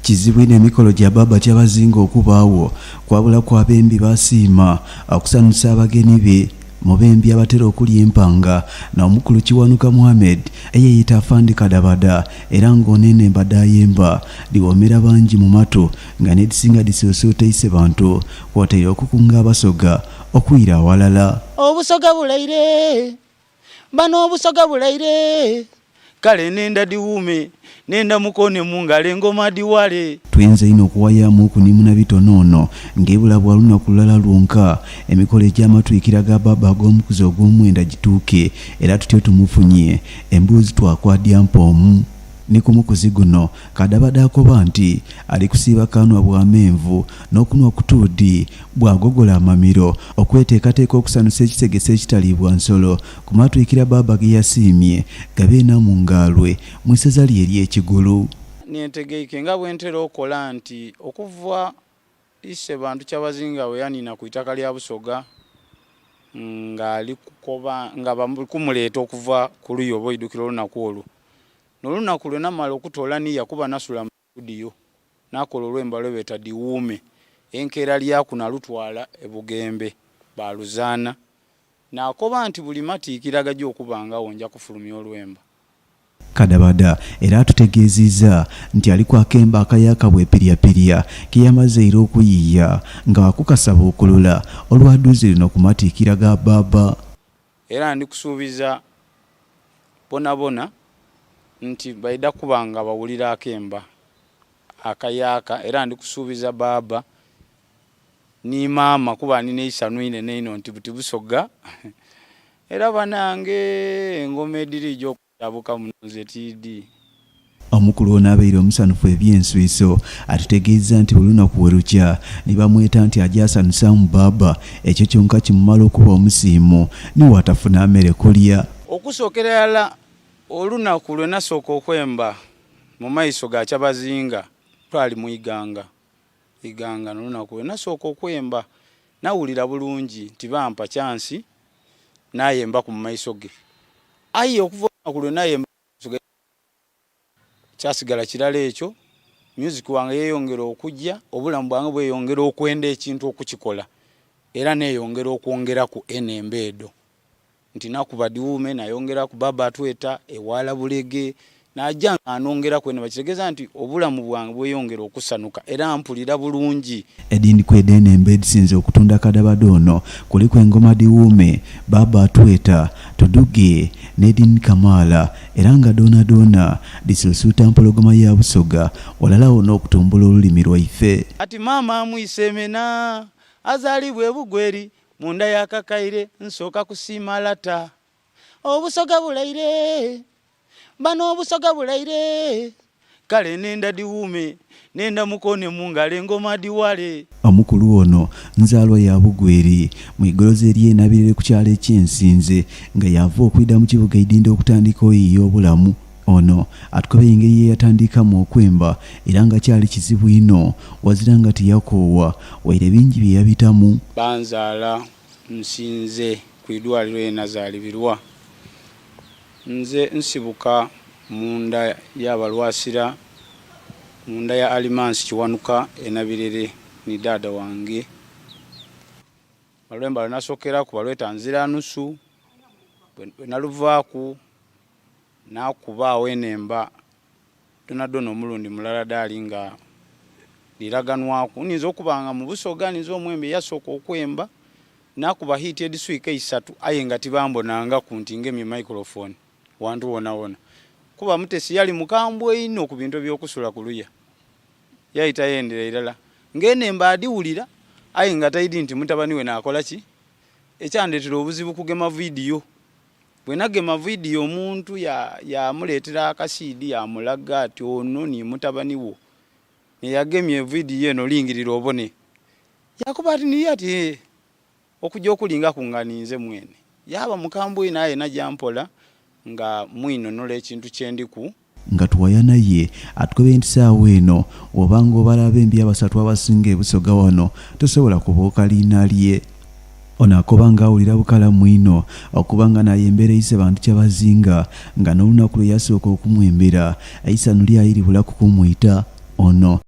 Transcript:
kizibu n'emikolo gya baba kyabazinga okubaawo kwabula ku Abembi basiima okusanusa abagenyi be mu Bembi abatera okulya empanga n'omukulu Kiwanuka Muhammad eyeyita Afande Kadabada era ng'onene mbadde ayemba liwomera bangi mu mato nga n'edisinga disoosooteyise bantu kw'otaire okukunga abasoga okwira awalala. Obusoga bulaire bano obusoga bulaire kale nenda diwume nenda mukone mungale ngoma diwale. Tuyenze ino okuwayamu okunimu na bitonono ng'ebula bwa lunaku lulala lwonka emikolo egy'amatwikira ga baba ag'omukuzi ogw'omwenda gituuke era tutyo tumufunye embuzi twakwadya mpoomu. Ni ku mukuzi guno Kadabada akoba nti ali kusiiba kanwa bwa menvu n'okunwa kutuudi bwagogola amamiro okweteekateeka okusanusa ekitegese ekitaliibwa nsolo ku matwikira baba ge yasiimye gabeena mu ngaalwe mu isaza lye ery'ekigulu. Nentegeike nga bwentera okola nti okuva ise bantu kyabazinga we yanina ku itaka lya Busoga ng'ali kukoba nga bamukumuleeta okuva ku luyi oba oidukira olunaku olwo. Nolunaku lwe namala okutoola niya kuba nasula mu studio nakola olwemba lwebeta diwume enkeera lyaku nalutwala e Bugembe baluzaana nakoba nti buli matiikira gajja okubanga wonja kufulumya olwemba. Kadabada era atutegeezezza nti ali kwakemba akayaka bwepiryapirya ke yamaze era okuyiiya nga wakukasaba okulula olwaduuzi lino ku matiikira ga baba. Era ndikusuubiza bonabona nti baida kubanga bawulira akemba akayaka era ndikusuubiza baba ni mama kuba nine isanuine neino nti Busoga era banange engoma edirijo okuyabuka munoze TD. Omukulu ono abeire omusanufu ebyenswiso atutegeeza nti olunaku we lukya ne bamweta nti ajja asanusa mu baba ekyo kyonka kimumala okuba omusiimu niwatafuna mmere kulya. Okusookera yala olunaku lwe nasooka okwemba mu maiso ga kyabazinga twali mu iganga n'olunaku lwe nasooka okwemba nawulira bulungi nti bampa chansi nayemba ku maiso ge ayi okuva olunaku lwe nayemba kyasigala kirala ekyo music wange yeeyongera okujja obulamu bwange bweyongera okwenda ekintu okukikola era neeyongera okwongera ku enembeedo nti nakuba diwume nayongera ku baba atweta ewala bulege najja anongera kwene bakitegeeza nti obulamu bwange bweyongera okusanuka era mpulira bulungi. Edini kwedene embed sinze okutunda Kadabada ono kuliko engoma diwume baba atweta tuduge nedini kamala era nga dona disusuta mpologoma ya Busoga walala ono okutumbula olulimi lwaife. Ati mama amwisemena azalibwe bugweri munda yakakaire nsooka kusiima lata obusoga bulaire bano obusoga bulaire kale nenda diwume nenda mukone mungale ngoma diwale. Omukulu ono nzaalwa ya Bugweri mu igolozi ery'enabirire ku kyalo eky'ensinze nga yava okwida mu kibuga Idinde okutandika oyiiya obulamu. Ono atukobe engeri ye yatandikamu okwemba era nga kyali kizibu ino wazira nga teyakoowa waire bingi bye yabitamu. Banzaala nsinze ku idwaliro e Nazaalibirwa nze nsibuka munda y'abalwasira munda ya Alimansi Kiwanuka enabirere ni dada wange balwemba lunasookera ku balweta nzira nusu bwe naluvaaku nakubaawo enemba donadona omulundi mulala daali nga liraganwaku ninza okubanga mu Busoga ninza omwembe yasooka okwemba nakuba hiti ediswika 3 aye nga tibambonanga ku nti ngemi microphone wantu wona kuba mutesi yali mukambwe ino ku bintu by'okusula ku luya yayita yendera irala ng'enemba adiwulira aye nga tayidi nti mutabani we naakola ki ekyandetera obuzibu kugema video bwe nagema video omuntu yamuleetera akasiidi yamulaga ati ono ni mutabani wo neyagemye video eno lingirira obone yakuba ati niye ati okujja okulinga kunganiinze mwene yaba mukambwe naye najampola nga mwino nola ekintu kyendiku nga tuwaya naye atukobe nti saawa eno obanga obala Abembi abasatu abasinga e Busoga wano tosobola kubooka liina lye. Ono akoba nga awulira bukala mwino okubanga naye embeera eyise bantu kyabazinga nga n'olunaku lwe yasooka okumwembera ayisa nuli ayiri bulaku kumuyita ono